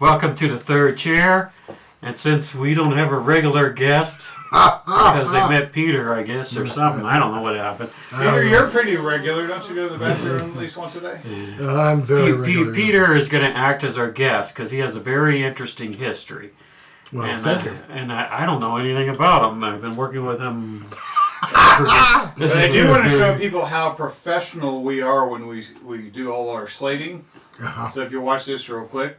Welcome to the third chair. And since we don't have a regular guest, because they met Peter, I guess, or something. I don't know what happened. Peter, you're pretty regular. Don't you go to the bathroom at least once a day? I'm very regular. Peter is going to act as our guest because he has a very interesting history. Well, and, thank you. And I don't know anything about him. I've been working with him. But I do want to show people how professional we are when we do all our slating. Uh-huh. So if you watch this real quick.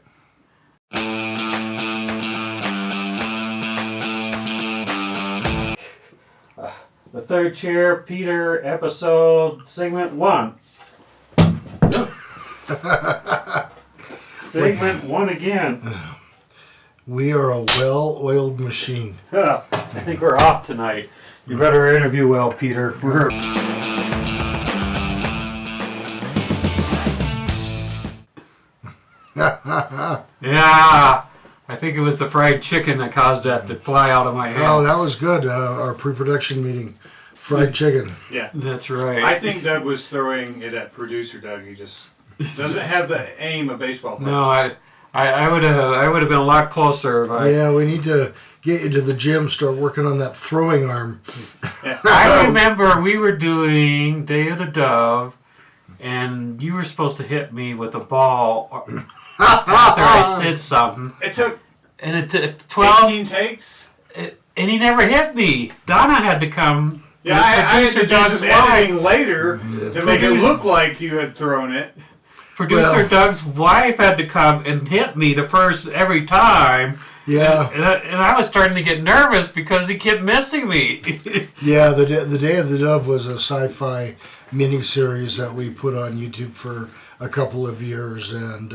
The third chair, Peter, episode, segment 1. Segment 1 again. We are a well-oiled machine. I think we're off tonight. You better interview well, Peter. Yeah, I think it was the fried chicken that caused that to fly out of my hand. Oh, that was good. Our pre-production meeting. Fried chicken. Yeah. That's right. I think Doug was throwing it at producer Doug. He just doesn't have the aim of baseball players. No, I would have been a lot closer if I... Yeah, we need to get you to the gym, start working on that throwing arm. Yeah. I remember we were doing Day of the Dove, and you were supposed to hit me with a ball after I said something. It took And it took 12... 18 takes. And he never hit me. Donna had to come... Yeah, I had to do Doug's some editing later to make it Producer- look like you had thrown it. Producer Well- Doug's wife had to come and hit me every time. Yeah. And I was starting to get nervous because he kept missing me. Yeah, the Day of the Dove was a sci-fi miniseries that we put on YouTube for a couple of years, and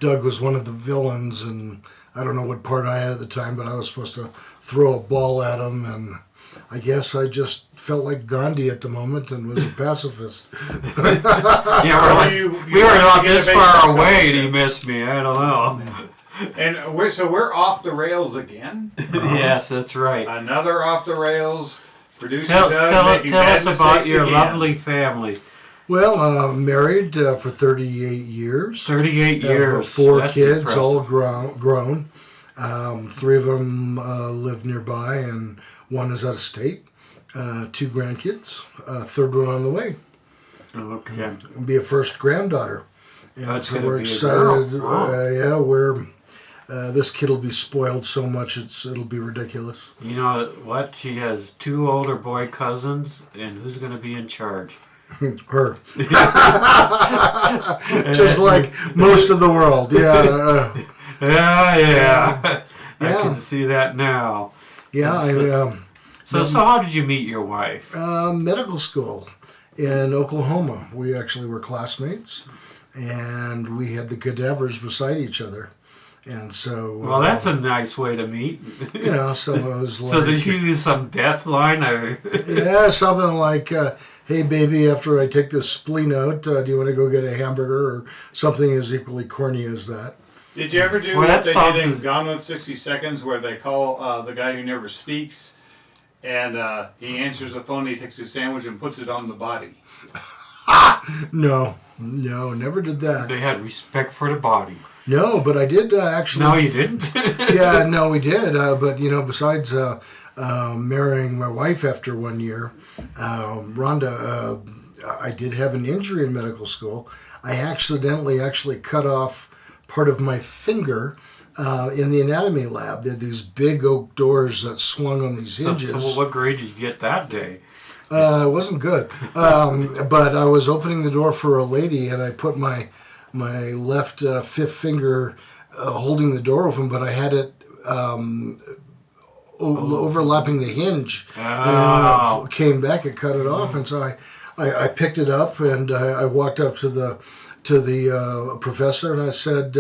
Doug was one of the villains, and I don't know what part I had at the time, but I was supposed to throw a ball at him, and I guess I just felt like Gandhi at the moment and was a pacifist. Yeah, we were not this far away and he missed me. I don't know. And we're off the rails again. Yes, that's right. Another off the rails. Producer Tell Doug making bad us about mistakes your again. lovely family. Well, married for 38 years. 38 years. Four That's kids, impressive. all grown. 3 of them live nearby, and 1 is out of state. 2 grandkids. 3rd one on the way. Okay. Be a first granddaughter. And That's so gonna we're be a excited. girl. Wow. This kid will be spoiled so much it'll be ridiculous. You know what? She has 2 older boy cousins, and who's going to be in charge? Her. Just like most of the world. Yeah. Yeah. I Yeah. can see that now. Yeah. So how did you meet your wife? Medical school in Oklahoma. We actually were classmates, and we had the cadavers beside each other. And so... Well, that's a nice way to meet. So it was like... So did you use some death line? Yeah, something like, hey, baby, after I take this spleen out, do you want to go get a hamburger? Or something as equally corny as that. Did you ever do Well, what that's they did in something- Gone with 60 Seconds where they call the guy who never speaks and he answers the phone, he takes his sandwich and puts it on the body? No, never did that. They had respect for the body. No, but I did actually... No, you didn't? Yeah, no, we did. But, besides marrying my wife after 1 year, Rhonda, I did have an injury in medical school. I accidentally cut off part of my finger in the anatomy lab. They had these big oak doors that swung on these hinges. So what grade did you get that day? It wasn't good. But I was opening the door for a lady, and I put my left 5th finger holding the door open, but I had it overlapping the hinge. And then it came back, it cut it off, and so I picked it up, and I walked up to the professor, and I said,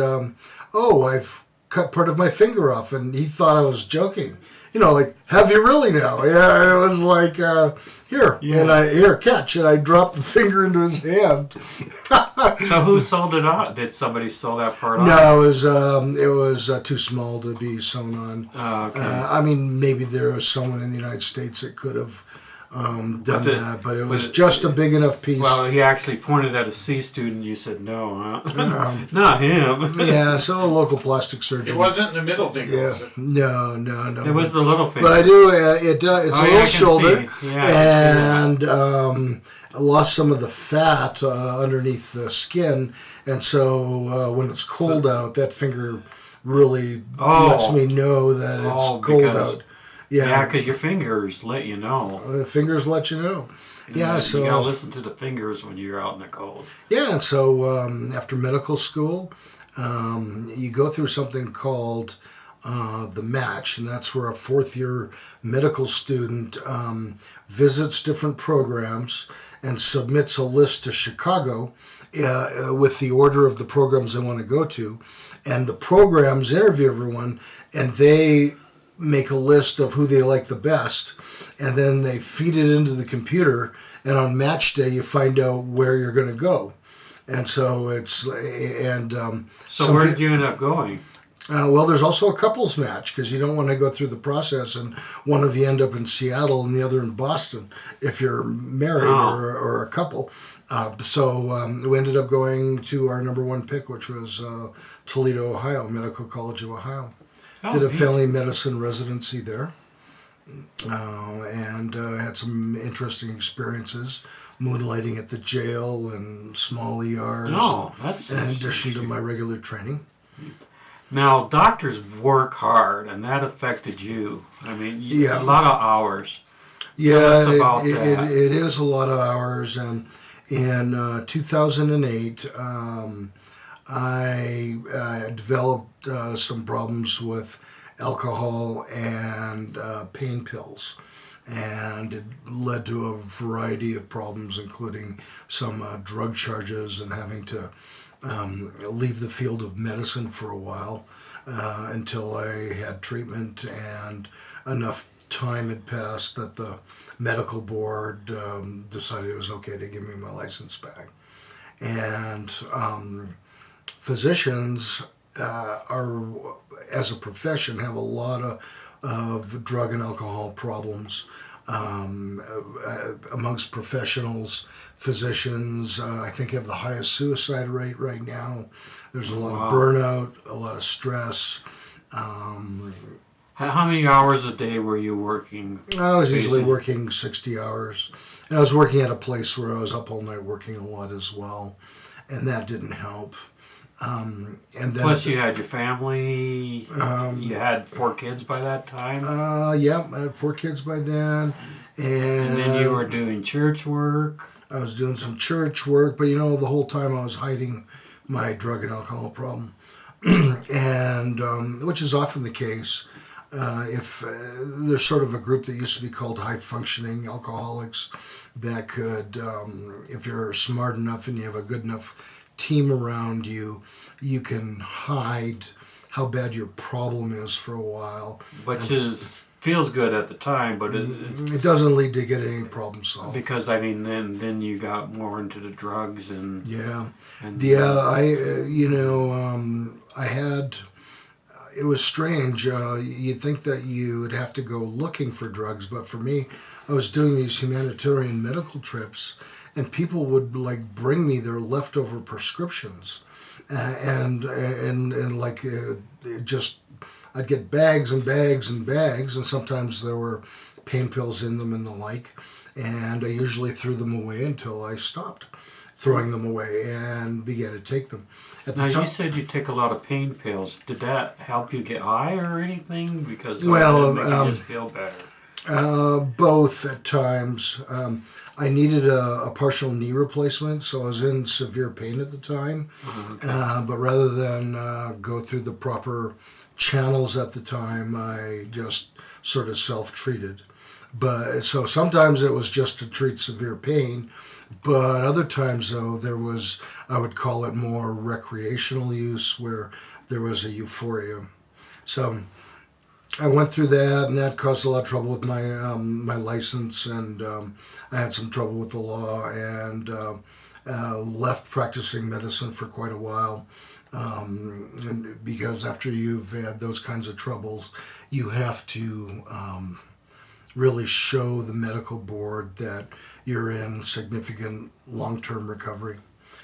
I've cut part of my finger off, and he thought I was joking. Like, have you really now? Yeah, and it was like, here, Yeah. and here, catch, and I dropped the finger into his hand. So who sold it off? Did somebody sell that part off? No, it was too small to be sewn on. Oh, okay. Maybe there was someone in the United States that could have done But that, but it was but just a big enough piece. Well, he actually pointed at a C student. You said no, huh? Um, Not him. yeah, so a local plastic surgeon. It wasn't in the middle finger, Yeah, was it? no. It was the little finger. But I do. It's Oh, a yeah, I little can shoulder, see. Yeah, I can see and I lost some of the fat underneath the skin, and so when it's cold out, that finger really lets me know that it's cold out. Yeah, because your fingers let you know. The fingers let you know. Yeah, so you gotta listen to the fingers when you're out in the cold. yeah, and so after medical school, you go through something called the match, and that's where a fourth-year medical student visits different programs and submits a list to Chicago with the order of the programs they want to go to, and the programs interview everyone, and they make a list of who they like the best, and then they feed it into the computer, and on match day you find out where you're going to go. And so it's So where did you end up going? well, there's also a couples match, because you don't want to go through the process and one of you end up in Seattle and the other in Boston if you're married or a couple. So we ended up going to our number one pick, which was Toledo, Ohio, Medical College of Ohio. Did a family medicine residency there, and had some interesting experiences, moonlighting at the jail and small ERs. Oh, that's in addition to interesting. my regular training. Now, doctors work hard, and that affected you. I mean, Yeah. a lot of hours. Yeah, us about that. it is a lot of hours, and in 2008, I developed some problems with alcohol and pain pills, and it led to a variety of problems, including some drug charges and having to leave the field of medicine for a while until I had treatment and enough time had passed that the medical board decided it was okay to give me my license back. And physicians are, as a profession, have a lot of drug and alcohol problems amongst professionals. Physicians, I think, have the highest suicide rate right now. There's a lot of burnout, a lot of stress. How many hours a day were you working? I was usually working 60 hours. And I was working at a place where I was up all night working a lot as well. And that didn't help. And then Plus, you had your family. You had 4 kids by that time. Yeah, I had 4 kids by then. And then you were doing church work. I was doing some church work, but the whole time I was hiding my drug and alcohol problem. And which is often the case. If there's sort of a group that used to be called high-functioning alcoholics that could, if you're smart enough and you have a good enough team around you, you can hide how bad your problem is for a while. Which feels good at the time, but it doesn't lead to getting any problem solved. Because I mean, then you got more into the drugs and I had. It was strange. You'd think that you would have to go looking for drugs, but for me, I was doing these humanitarian medical trips, and people would bring me their leftover prescriptions, and I'd get bags and bags and bags, and sometimes there were pain pills in them and the like, and I usually threw them away until I stopped throwing them away and began to take them. Now, you said you take a lot of pain pills. Did that help you get high or anything? Because it just feel better. Both at times. I needed a partial knee replacement, so I was in severe pain at the time. Okay. But rather than go through the proper channels at the time, I just sort of self-treated. But so sometimes it was just to treat severe pain, but other times though there was, I would call it more recreational use, where there was a euphoria. So I went through that, and that caused a lot of trouble with my my license, and I had some trouble with the law, and left practicing medicine for quite a while. And because after you've had those kinds of troubles, you have to really show the medical board that you're in significant long-term recovery.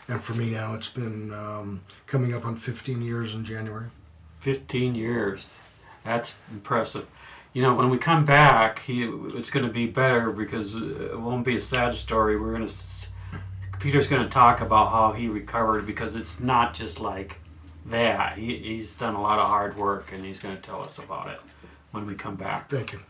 And for me now, it's been coming up on 15 years in January. 15 years. That's impressive. You know, when we come back, it's going to be better because it won't be a sad story. Peter's going to talk about how he recovered, because it's not just like that. He's done a lot of hard work, and he's going to tell us about it when we come back. Thank you.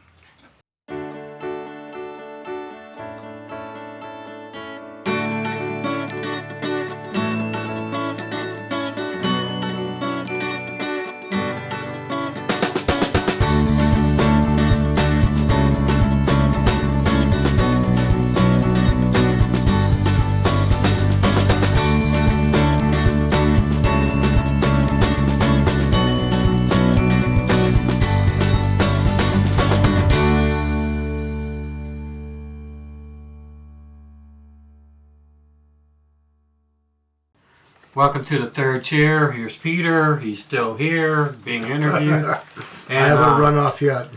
Welcome to the third chair. Here's Peter. He's still here, being interviewed. I And, haven't run off yet.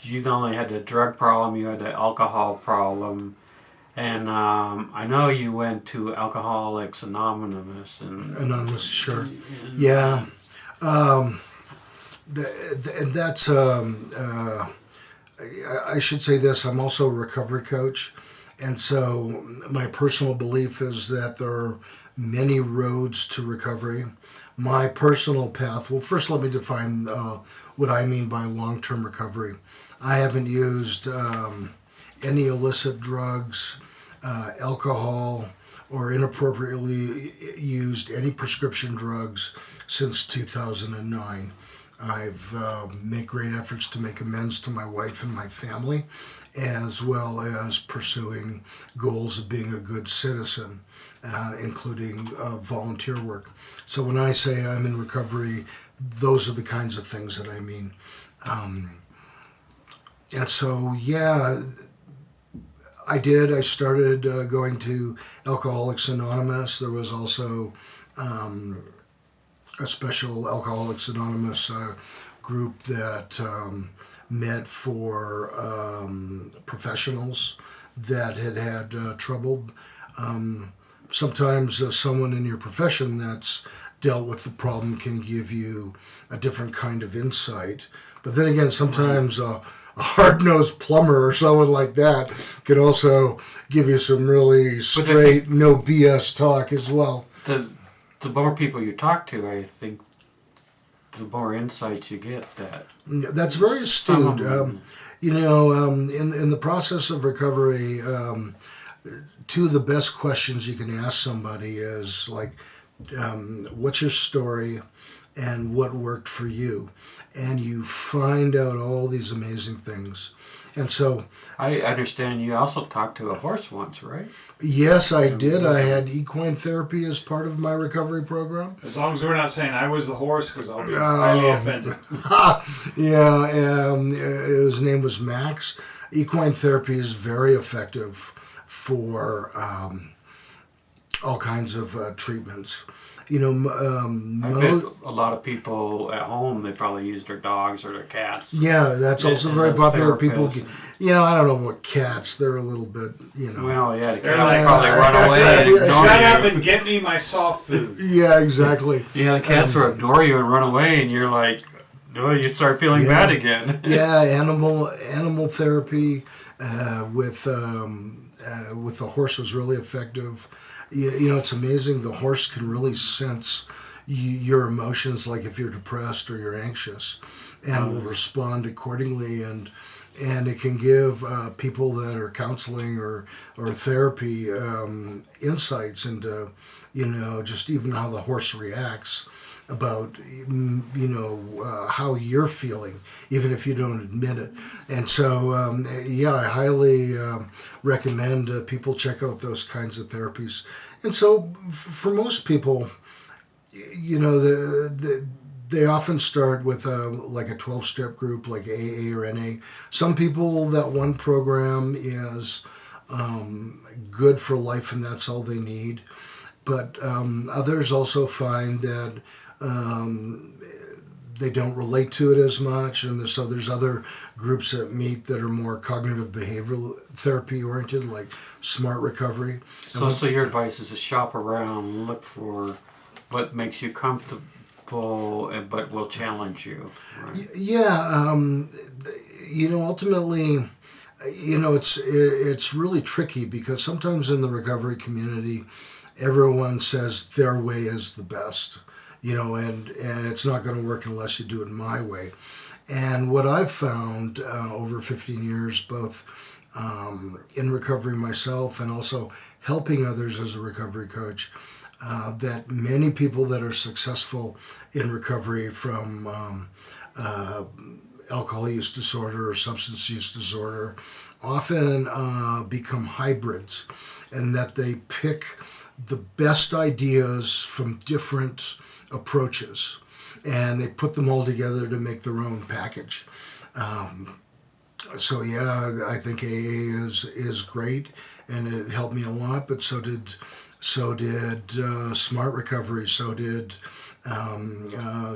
you not only had the drug problem, you had the alcohol problem. And I know you went to Alcoholics Anonymous. Anonymous, sure. Yeah. That's, I should say this, I'm also a recovery coach. And so my personal belief is that there are many roads to recovery. My personal path, well, first let me define what I mean by long-term recovery. I haven't used any illicit drugs, alcohol, or inappropriately used any prescription drugs since 2009. I've made great efforts to make amends to my wife and my family, as well as pursuing goals of being a good citizen, including volunteer work. So when I say I'm in recovery, those are the kinds of things that I mean. And so, yeah, I did. I started going to Alcoholics Anonymous. There was also a special Alcoholics Anonymous group that met for professionals that had trouble. Sometimes someone in your profession that's dealt with the problem can give you a different kind of insight. But then again, sometimes a hard-nosed plumber or someone like that could also give you some really straight, no BS talk as well. The more people you talk to, I think the more insights you get. That's very astute. In the process of recovery, two of the best questions you can ask somebody is like, what's your story and what worked for you? And you find out all these amazing things. And so I understand you also talked to a horse once, right? Yes, I did. I had equine therapy as part of my recovery program. As long as we're not saying I was the horse, because I'll be highly offended. Yeah, his name was Max. Equine therapy is very effective for all kinds of treatments. I bet a lot of people at home, they probably use their dogs or their cats. Yeah, that's also very popular. People, therapists. I don't know what cats, they're a little bit, Well, yeah, the cats probably run away and ignore Shut you. up and get me my soft food. Yeah, exactly. Yeah, the cats will ignore you and run away, and you're like, oh, you start feeling bad again. Yeah, animal therapy with the horse was really effective. It's amazing. The horse can really sense your emotions, like if you're depressed or you're anxious, and will respond accordingly. And it can give people that are counseling or therapy insights into, just even how the horse reacts about, how you're feeling, even if you don't admit it. And so, I highly recommend people check out those kinds of therapies. And so, for most people, they often start with like a 12-step group, like AA or NA. Some people, that one program is good for life, and that's all they need. But others also find that they don't relate to it as much, and so there's other groups that meet that are more cognitive behavioral therapy oriented, like Smart Recovery. So your advice is to shop around, look for what makes you comfortable, but will challenge you. Right? Yeah, ultimately, it's really tricky because sometimes in the recovery community, everyone says their way is the best, and it's not going to work unless you do it my way. And what I've found over 15 years, both in recovery myself and also helping others as a recovery coach, that many people that are successful in recovery from alcohol use disorder or substance use disorder often become hybrids, and that they pick the best ideas from different approaches and they put them all together to make their own package. So yeah, I think AA is great, and it helped me a lot. But so did Smart Recovery. So did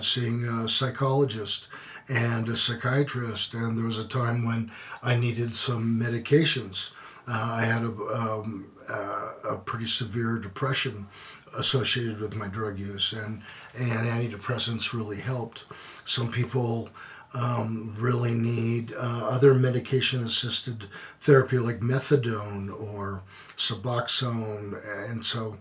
seeing a psychologist and a psychiatrist. And there was a time when I needed some medications. I had a pretty severe depression associated with my drug use, and antidepressants really helped. Some people really need other medication-assisted therapy like methadone or Suboxone, and so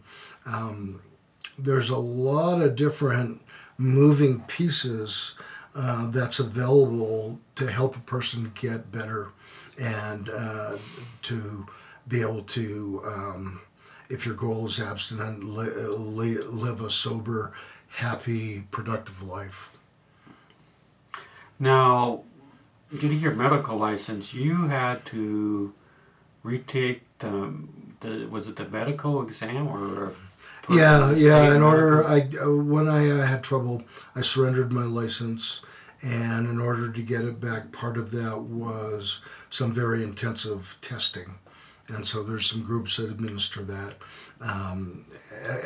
there's a lot of different moving pieces that's available to help a person get better and to be able to, if your goal is abstinent, live a sober, happy, productive life. Now, getting your medical license, you had to retake was it the medical exam or? Yeah. In order, when I had trouble, I surrendered my license, and in order to get it back, part of that was some very intensive testing, and so there's some groups that administer that,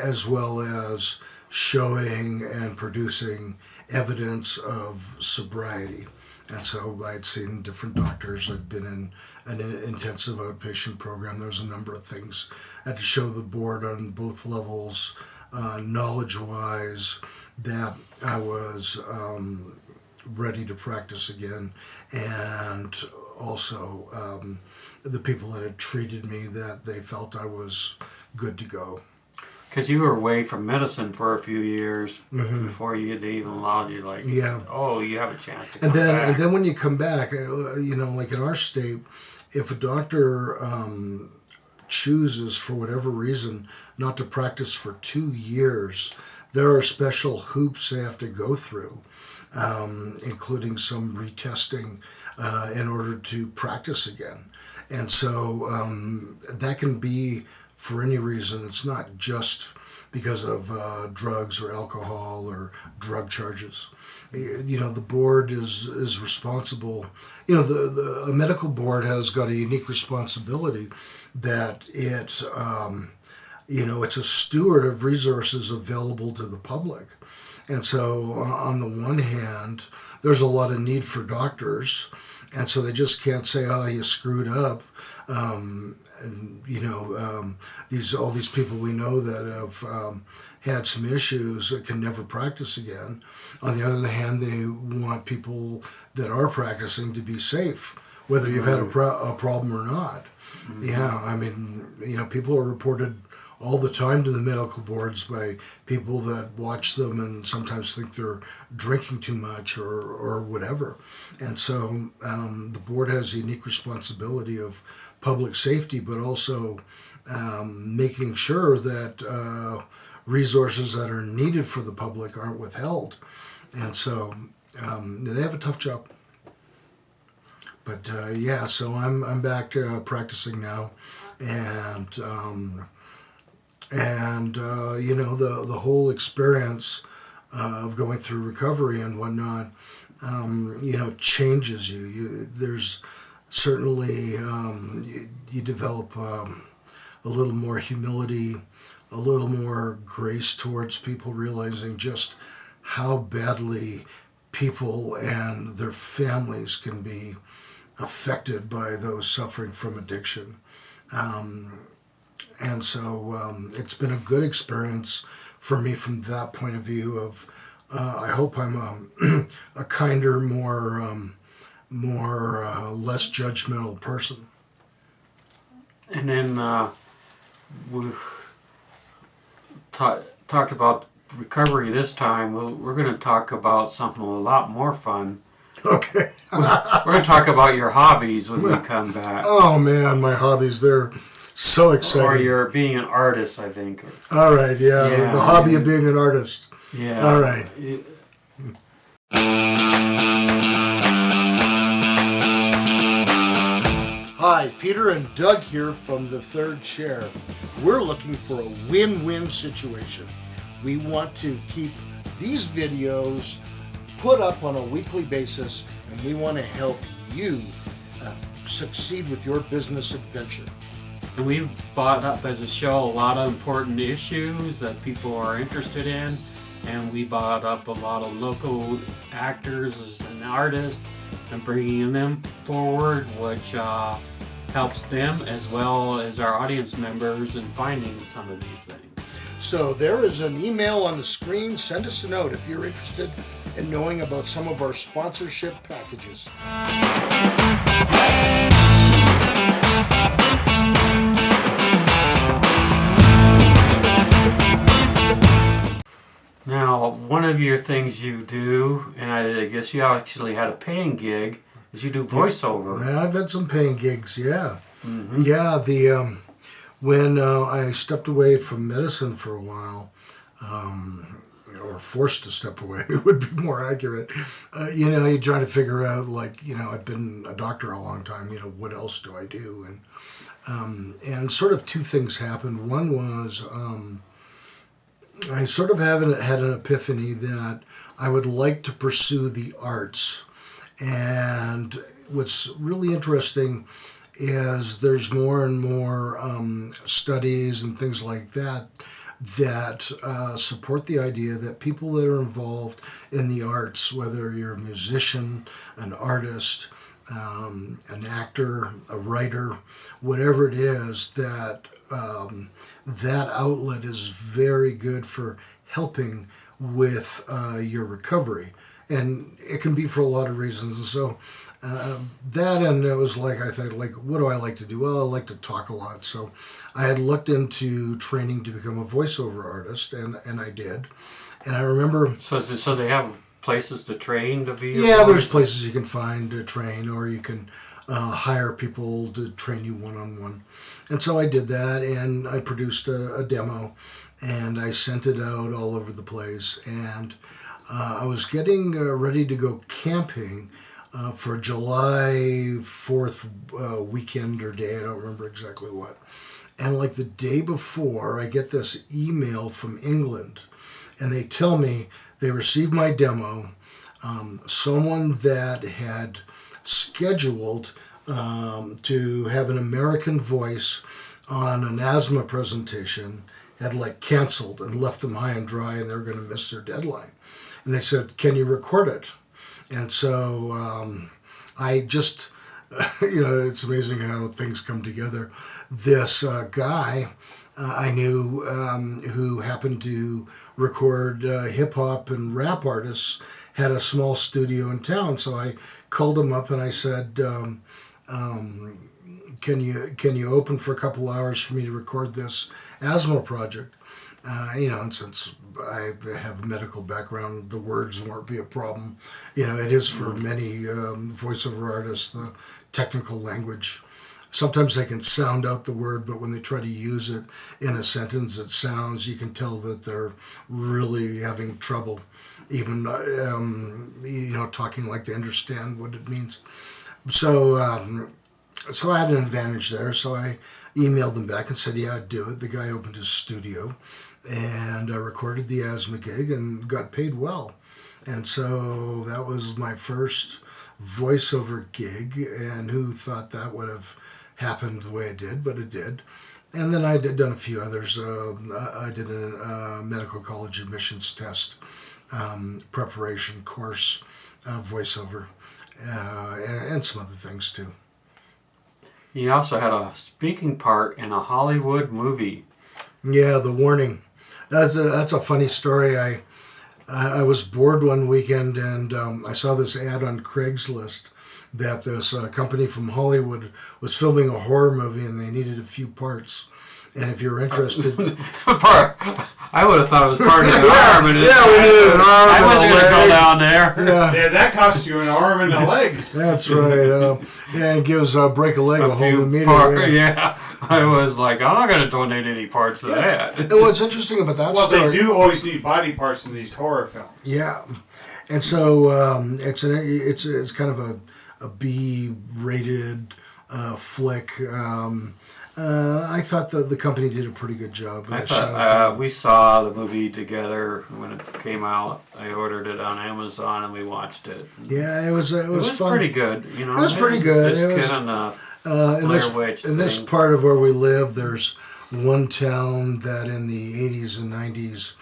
as well as showing and producing evidence of sobriety. And so I'd seen different doctors. I'd been in an intensive outpatient program. There was a number of things I had to show the board on both levels, knowledge-wise, that I was ready to practice again, and also the people that had treated me, that they felt I was good to go. Because you were away from medicine for a few years Mm-hmm. they even allowed you, oh, you have a chance to come back. And then when you come back, like in our state, if a doctor chooses for whatever reason not to practice for 2 years, there are special hoops they have to go through, including some retesting in order to practice again. And so that can be for any reason. It's not just because of drugs or alcohol or drug charges. The board is responsible. The medical board has got a unique responsibility that it's a steward of resources available to the public. And so on the one hand, there's a lot of need for doctors, and so they just can't say, oh, you screwed up. All these people we know that have had some issues that can never practice again. On the other hand, they want people that are practicing to be safe, whether you've had a problem or not. Mm-hmm. Yeah, people are reported all the time to the medical boards by people that watch them and sometimes think they're drinking too much or whatever. And so the board has a unique responsibility of public safety, but also making sure that resources that are needed for the public aren't withheld. And so they have a tough job. But so I'm back practicing now, and the whole experience of going through recovery and whatnot, changes you. There's certainly you develop a little more humility, a little more grace towards people, realizing just how badly people and their families can be affected by those suffering from addiction. And so it's been a good experience for me from that point of view of I hope I'm a kinder, less judgmental person. And then we talked about recovery this time. We're going to talk about something a lot more fun. Okay. We're going to talk about your hobbies when we come back. Oh man, my hobbies, they're so exciting. Or you're being an artist, I think. All right, yeah, Yeah, the hobby of being an artist. Yeah. All right. Hi, Peter and Doug here from the Third Chair. We're looking for a win-win situation. We want to keep these videos put up on a weekly basis, and we want to help you succeed with your business adventure. And we've brought up as a show a lot of important issues that people are interested in, and we brought up a lot of local actors and artists and bringing them forward, which helps them as well as our audience members in finding some of these things. So there is an email on the screen. Send us a note if you're interested in knowing about some of our sponsorship packages. Now, one of your things you do, and I guess you actually had a paying gig, is you do voiceover. Yeah, I've had some paying gigs, yeah. Mm-hmm. Yeah, when I stepped away from medicine for a while, or forced to step away, it would be more accurate. You try to figure out, I've been a doctor a long time, what else do I do? And sort of two things happened. One was I sort of had an epiphany that I would like to pursue the arts. And what's really interesting is there's more and more studies and things like that support the idea that people that are involved in the arts, whether you're a musician, an artist, an actor, a writer, whatever it is, that outlet is very good for helping with your recovery. And it can be for a lot of reasons. And so that, and it was I thought, what do I like to do? Well, I like to talk a lot. So I had looked into training to become a voiceover artist, and I did. And I remember... So they have places to train to be... Yeah, there's places you can find to train, or you can hire people to train you one-on-one. And so I did that, and I produced a demo, and I sent it out all over the place. And I was getting ready to go camping for July 4th weekend or day, I don't remember exactly what. And the day before, I get this email from England, and they tell me they received my demo. Someone that had scheduled to have an American voice on an asthma presentation had canceled and left them high and dry, and they were going to miss their deadline. And they said, "Can you record it?" And so I just, it's amazing how things come together. This guy I knew who happened to record hip hop and rap artists had a small studio in town. So I called him up and I said, can you open for a couple hours for me to record this asthma project? And since I have a medical background, the words won't be a problem. It is for many voiceover artists, the technical language. Sometimes they can sound out the word, but when they try to use it in a sentence, you can tell that they're really having trouble even, talking like they understand what it means. So I had an advantage there. So I emailed them back and said, yeah, I'd do it. The guy opened his studio, and I recorded the asthma gig and got paid well. And so that was my first voiceover gig, and who thought that would have happened the way it did, but it did. And then I done a few others. I did a medical college admissions test preparation course voiceover, and some other things too. He also had a speaking part in a Hollywood movie. Yeah, The Warning. That's a funny story. I was bored one weekend and I saw this ad on Craigslist that this company from Hollywood was filming a horror movie and they needed a few parts. And if you're interested, I would have thought it was part of the arm. And we needed an arm. I wasn't going to go down there. Yeah, that cost you an arm and a leg. That's right. Yeah, it gives Break a Leg a whole new meaning. Yeah. I was like, I'm not going to donate any parts of that. And what's interesting about that story... Well, they do always need body parts in these horror films. Yeah. And so it's kind of a B-rated flick. I thought the company did a pretty good job. I thought we saw the movie together when it came out. I ordered it on Amazon and we watched it. Yeah, it was fun. Pretty good. You know, it was pretty good. It was in this part of where we live, there's one town that in the 80s and 90s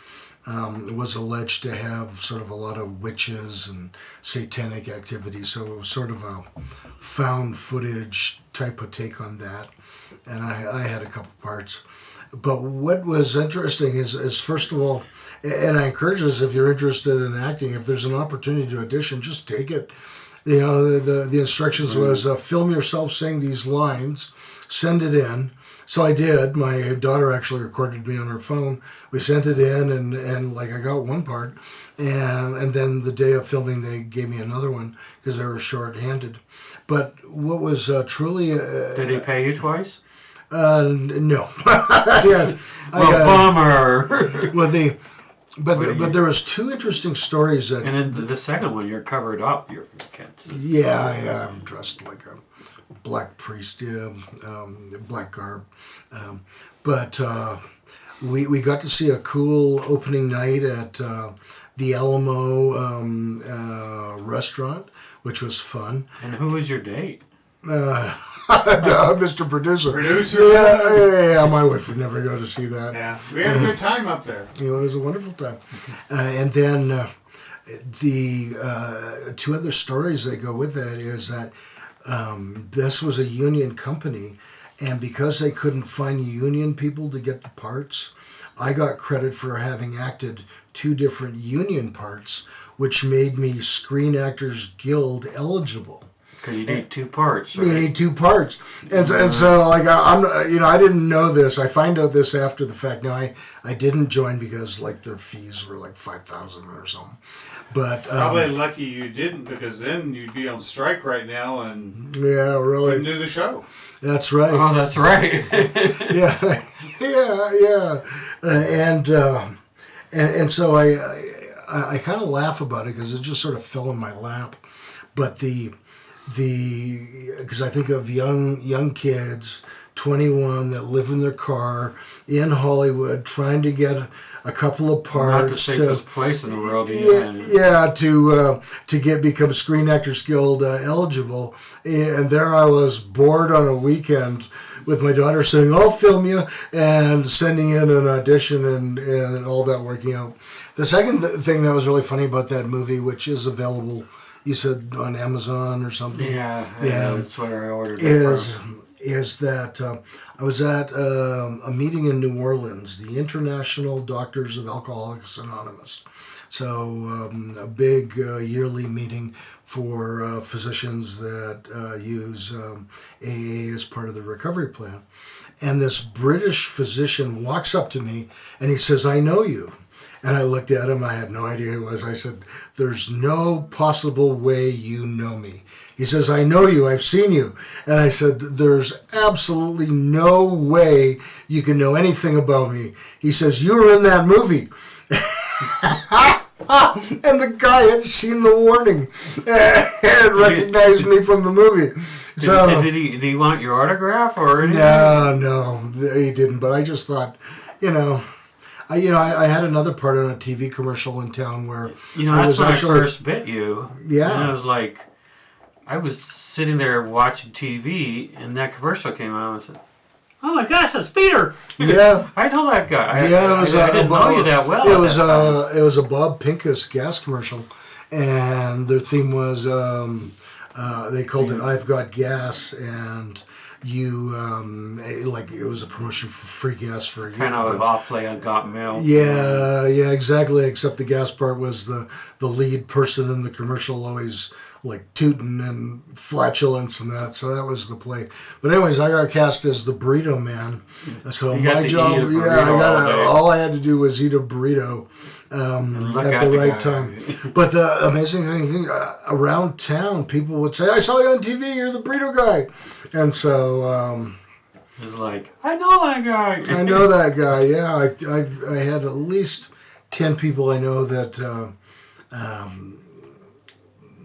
was alleged to have sort of a lot of witches and satanic activity. So it was sort of a found footage type of take on that. And I had a couple parts. But what was interesting is first of all, and I encourage this, if you're interested in acting, if there's an opportunity to audition, just take it. You know, the instructions was film yourself saying these lines, send it in. So I did. My daughter actually recorded me on her phone. We sent it in, and like I got one part, and then the day of filming they gave me another one because they were short-handed. But what was truly did he pay you twice? No. Bummer. Well, but there was two interesting stories that. And in the second one, you're covered up. You can't see. Yeah, I'm dressed like a black priest, black garb. But we got to see a cool opening night at the Alamo restaurant, which was fun. And who was your date? Mr. Producer. Yeah, my wife would never go to see that. Yeah, we had a good time up there. It was a wonderful time. And then the two other stories that go with that is that this was a union company, and because they couldn't find union people to get the parts, I got credit for having acted two different union parts, which made me Screen Actors Guild eligible. Because you need two parts. Right? You need two parts, and so like I didn't know this. I find out this after the fact. Now I didn't join because like their fees were like $5,000 or something. But probably lucky you didn't, because then you'd be on strike right now and really couldn't do the show. That's right. Oh, that's right. yeah. And so I kind of laugh about it because it just sort of fell in my lap. But because I think of young kids, 21, that live in their car in Hollywood trying to get a couple of parts. Not the safest place in the world. To become Screen Actors Guild eligible. And there I was, bored on a weekend with my daughter saying, I'll film you, and sending in an audition and all that working out. The second thing that was really funny about that movie, which is available, you said on Amazon or something? Yeah, that's where I ordered it from. Is that I was at a meeting in New Orleans, the International Doctors of Alcoholics Anonymous. So a big yearly meeting for physicians that use AA as part of the recovery plan. And this British physician walks up to me and he says, I know you. And I looked at him. I had no idea who he was. I said, there's no possible way you know me. He says, I know you. I've seen you. And I said, there's absolutely no way you can know anything about me. He says, you were in that movie. And the guy had seen The Warning and recognized me from the movie. Did he want your autograph or anything? No, he didn't. But I just thought, I had another part on a TV commercial in town where that's when I first met you. Yeah, and I was like, I was sitting there watching TV, and that commercial came out, and I said, "Oh my gosh, that's Peter!" Yeah, I know that guy. I didn't know you that well. It was a Bob Pincus gas commercial, and their theme was they called it "I've Got Gas," and you like it was a promotion for free gas for a year. Kind of off play on Got Milk. Yeah, yeah, exactly. Except the gas part was the lead person in the commercial always like tooting and flatulence and that. So that was the play. But anyways, I got cast as the burrito man. So You got my to job, eat a burrito yeah, all day. all I had to do was eat a burrito look at at the the right guy. time. But the amazing thing, around town, people would say, "I saw you on TV. You're the burrito guy," and so. It's like, I know that guy. I know that guy. Yeah, I had at least 10 people I know that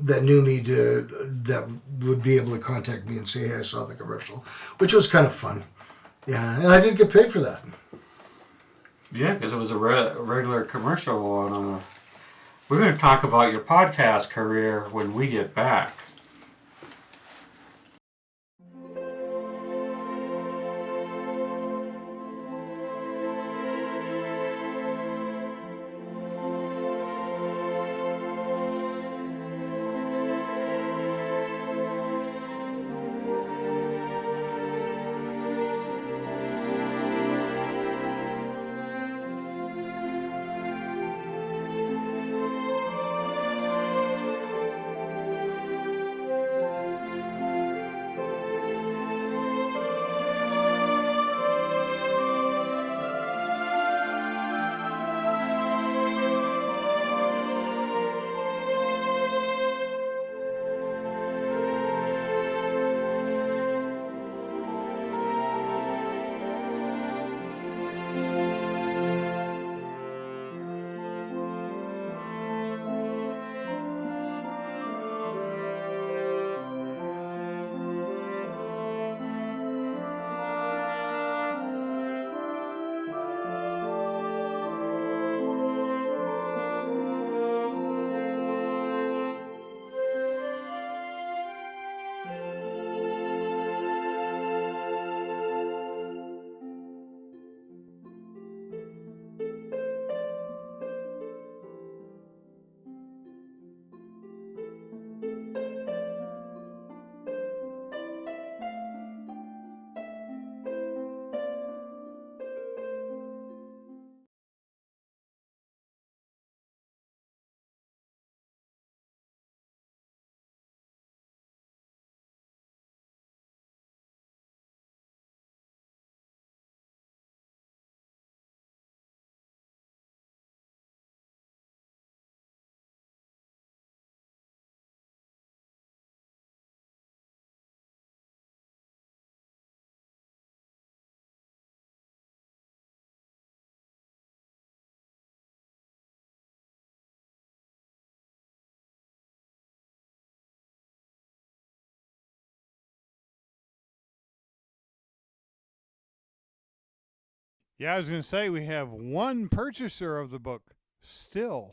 that knew me that would be able to contact me and say, "Hey, I saw the commercial," which was kind of fun. Yeah, and I did get paid for that. Yeah, because it was a regular commercial. On we're going to talk about your podcast career when we get back. Yeah, I was going to say we have one purchaser of the book still.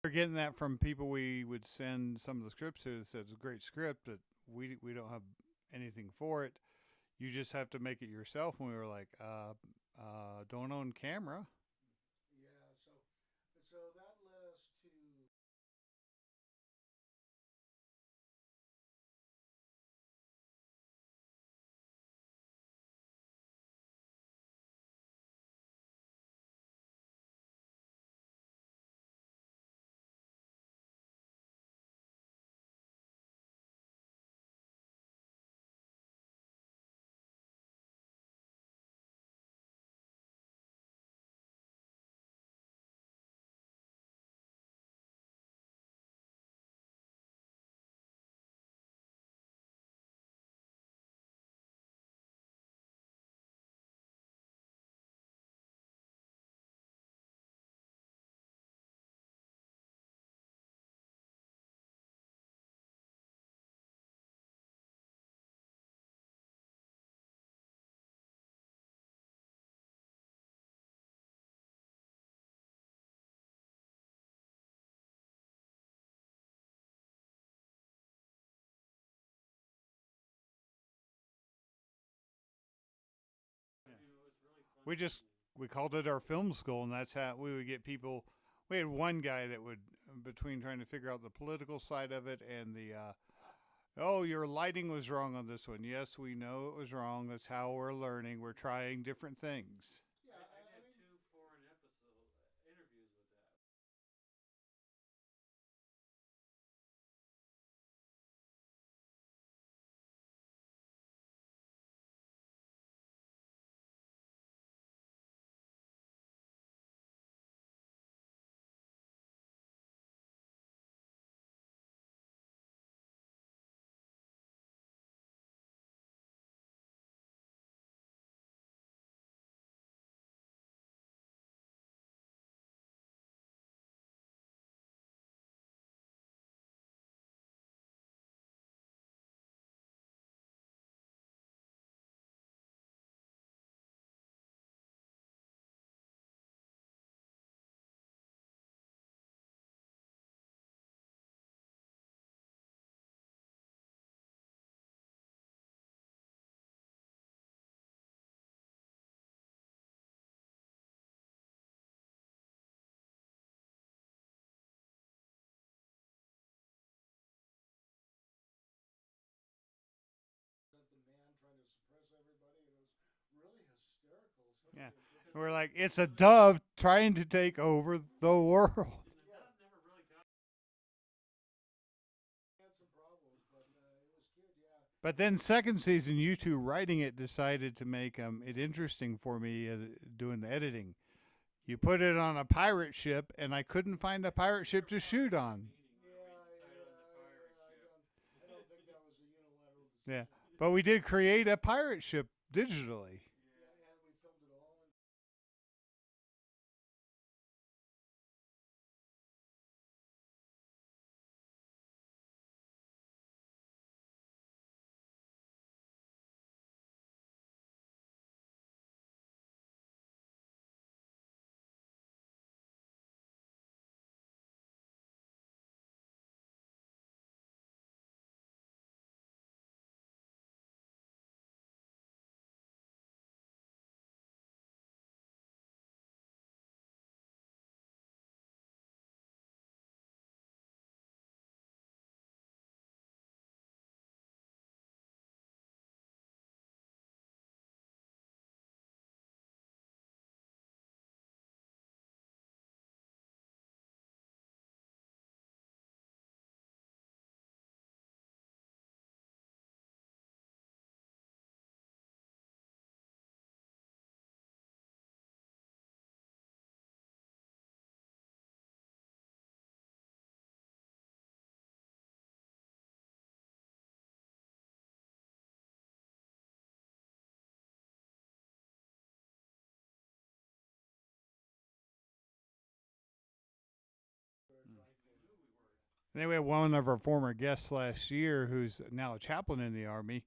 We're getting that from people we would send some of the scripts to that said it's a great script, but we don't have anything for it. You just have to make it yourself. And we were like, don't own camera. Yeah, so that led us to we called it our film school, and that's how we would get people. We had one guy that would, between trying to figure out the political side of it and the, oh, your lighting was wrong on this one. Yes, we know it was wrong. That's how we're learning. We're trying different things. Yeah, I did 2 foreign interviews with that. the man trying to suppress everybody, and it was really hysterical. Yeah. Somebody had written We're like, it's a dove trying to take over the world. And the dove never really got. had some problems, but it was good. Yeah. But then second season, you two writing it decided to make it interesting for me doing the editing. You put it on a pirate ship, and I couldn't find a pirate ship to shoot on. I don't think that was a unilateral decision. Yeah, but we did create a pirate ship digitally. Yeah, and we filmed it all. And Anyway, one of our former guests last year, who's now a chaplain in the Army,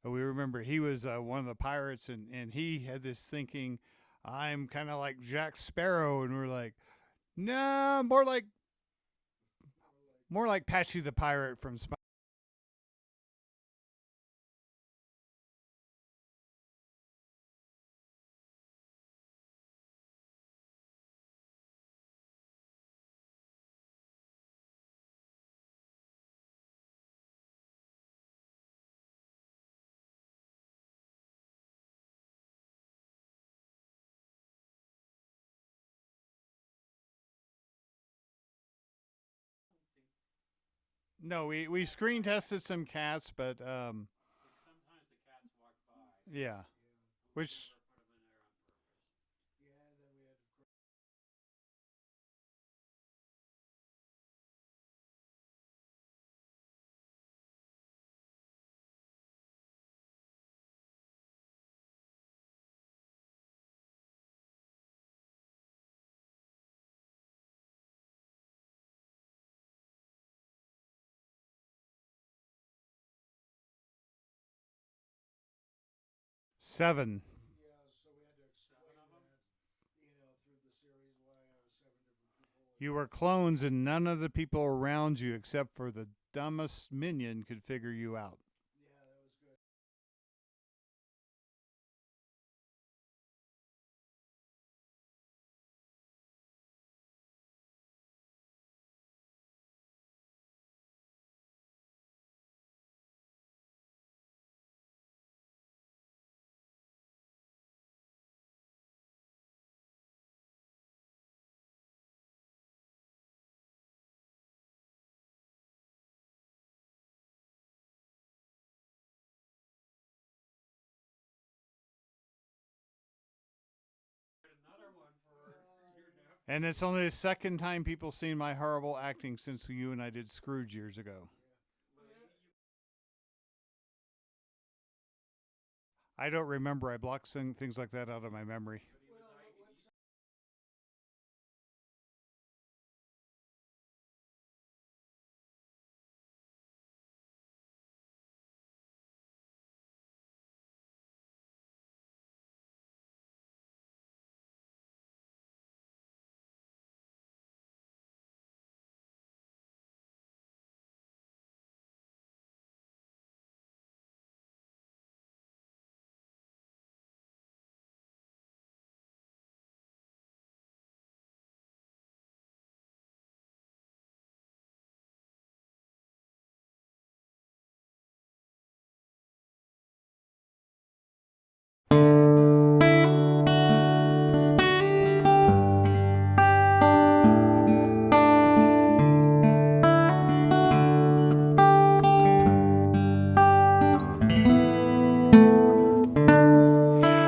we remember he was one of the pirates, and he had this thinking, I'm kind of like Jack Sparrow, and we're like, no, more like Patchy the Pirate from Spider. No, we screen tested some cats, but Sometimes the cats walk by. yeah, which Never put them in there on purpose. yeah, and then we had to. seven. Yeah, so we had to explain that, through the series why I was 7 different people. You were clones, and none of the people around you, except for the dumbest minion, could figure you out. And it's only the second time people seen my horrible acting since you and I did Scrooge years ago. I don't remember. I blocked things like that out of my memory.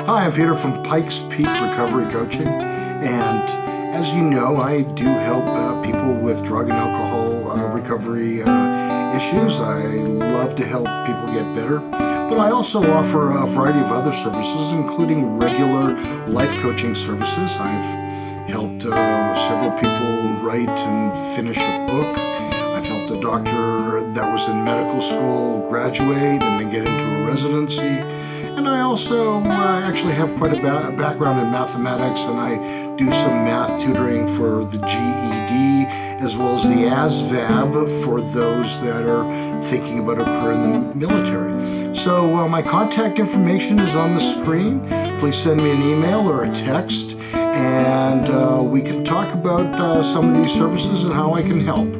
Hi, I'm Peter from Pikes Peak Recovery Coaching, and as you know, I do help people with drug and alcohol recovery issues. I love to help people get better, but I also offer a variety of other services, including regular life coaching services. I've helped several people write and finish a book. I've helped a doctor that was in medical school graduate and then get into a residency. And I also actually have quite a background in mathematics, and I do some math tutoring for the GED as well as the ASVAB for those that are thinking about a career in the military. So my contact information is on the screen. Please send me an email or a text, and we can talk about some of these services and how I can help.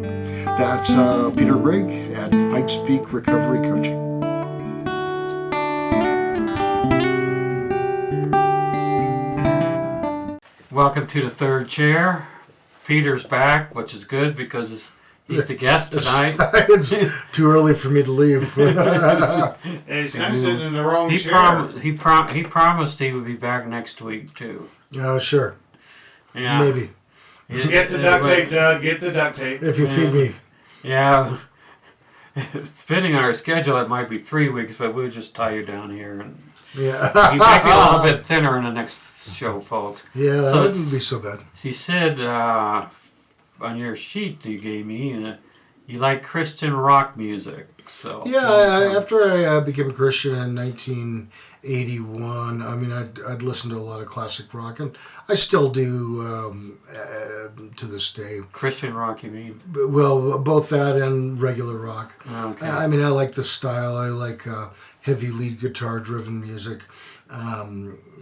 That's Peter Grigg at Pikes Peak Recovery Coaching. Welcome to the third chair. Peter's back, which is good because he's the guest tonight. It's too early for me to leave. And he's kind of sitting in the wrong chair. He promised he would be back next week too. Oh, sure. Yeah. Maybe. Get the duct tape, Doug. Get the duct tape. If you feed me. Yeah. Depending on our schedule, it might be 3 weeks, but we'll just tie you down here. And Yeah. you might be a little bit thinner in the next show, folks. Yeah, that So wouldn't be so bad. She said on your sheet you gave me, you like Christian rock music. So Yeah, after I became a Christian in 1981, I mean, I'd listened to a lot of classic rock, and I still do to this day. Christian rock, you mean? Well, both that and regular rock. Okay. I mean, I like the style. I like heavy lead guitar-driven music.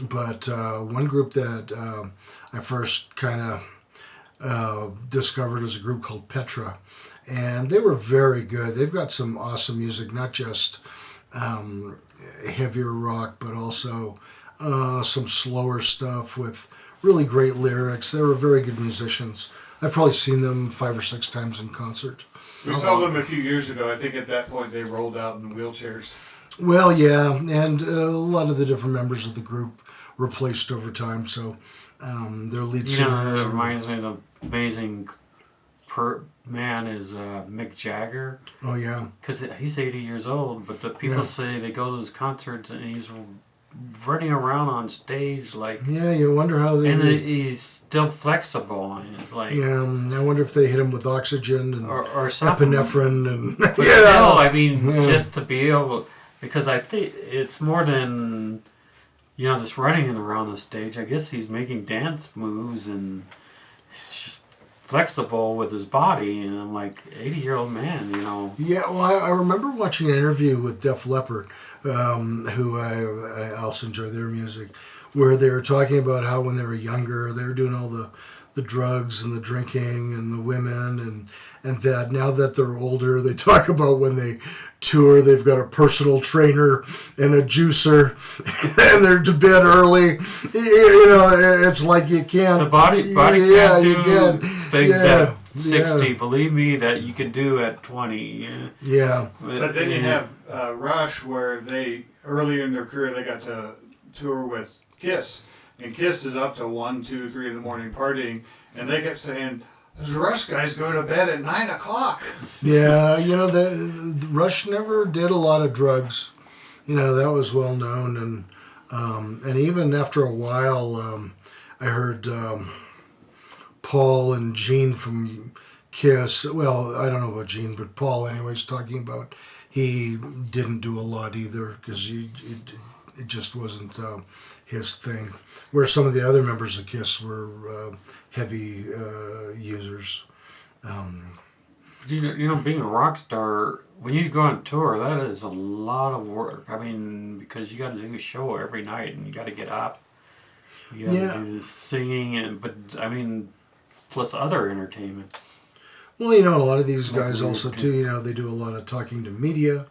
But one group that I first kind of discovered is a group called Petra, and they were very good. They've got some awesome music, not just heavier rock, but also some slower stuff with really great lyrics. They were very good musicians. I've probably seen them 5 or 6 times in concert. We saw them a few years ago. I think at that point they rolled out in wheelchairs. Well, yeah, and a lot of the different members of the group replaced over time, so their lead singer... it reminds me of the amazing man is Mick Jagger. Oh, yeah. Because he's 80 years old, but the people say they go to his concerts and he's running around on stage like... Yeah, you wonder how they... And he's still flexible, and it's like... Yeah, I wonder if they hit him with oxygen and or something. epinephrine and... But still, I mean, just to be able... Because I think it's more than, just running around the stage. I guess he's making dance moves and he's just flexible with his body. And I'm like, 80-year-old man, Yeah, well, I remember watching an interview with Def Leppard, who I also enjoy their music, where they were talking about how when they were younger, they were doing all the drugs and the drinking and the women and that now that they're older, they talk about when they tour, they've got a personal trainer and a juicer and they're to bed early. It's like you can't... The body can't do things at 60. Yeah. Believe me, that you can do at 20. Yeah. But then you have Rush, where they, earlier in their career, they got to tour with Kiss. And Kiss is up to 1, 2, 3 in the morning partying. And they kept saying, the Rush guys go to bed at 9 o'clock. Yeah, the Rush never did a lot of drugs. That was well known, and even after a while, I heard Paul and Gene from Kiss. Well, I don't know about Gene, but Paul, anyways, talking about he didn't do a lot either because it just wasn't his thing. Where some of the other members of Kiss were heavy users. Being a rock star, when you go on tour, that is a lot of work. I mean, because you got to do a show every night, and you got to get up. You got to do singing, plus other entertainment. Well, a lot of these guys also too. They do a lot of talking to media,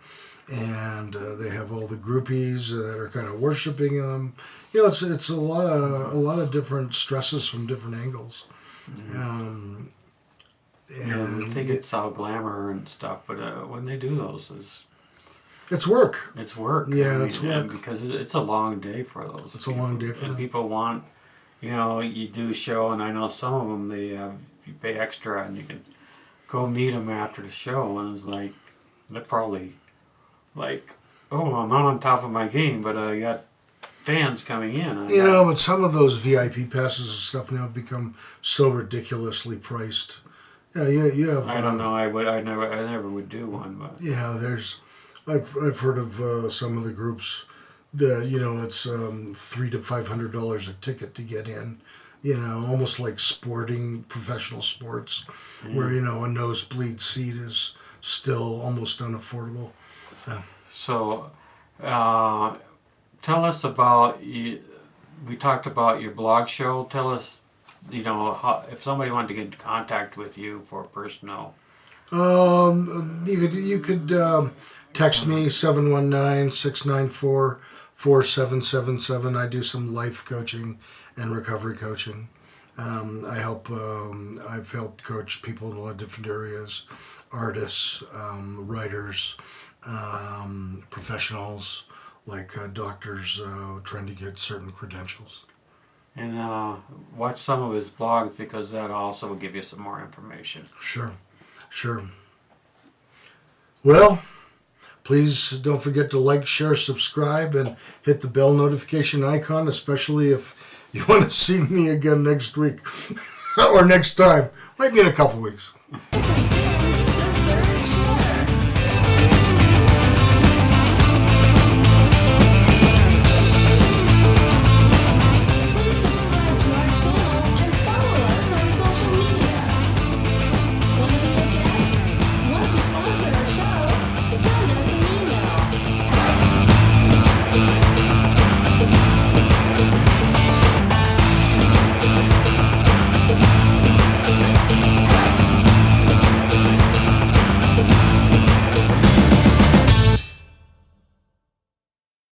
and they have all the groupies that are kind of worshiping them. It's a lot of different stresses from different angles. Mm-hmm. And you think it's all glamour and stuff, but when they do those, it's work. It's work. Yeah, it's work. Because it's a long day for those. It's people. A long day for them. And people want, you do a show, and I know some of them, you pay extra, and you can go meet them after the show, and it's like, they're probably like, oh, I'm not on top of my game, but I got fans coming in. But some of those VIP passes and stuff now have become so ridiculously priced. You have. I don't know. I never would do one, but. I've heard of some of the groups that it's $300 to $500 a ticket to get in. Almost like professional sports, where a nosebleed seat is still almost unaffordable. So, tell us about we talked about your blog show. Tell us, if somebody wanted to get in contact with you for personal. You could text me 719-694-4777. I do some life coaching and recovery coaching. I've helped coach people in a lot of different areas, artists, writers, professionals like doctors trying to get certain credentials. And watch some of his blogs, because that also will give you some more information. Sure. Well, please don't forget to like, share, subscribe, and hit the bell notification icon, especially if you want to see me again next week or next time. Might be in a couple weeks.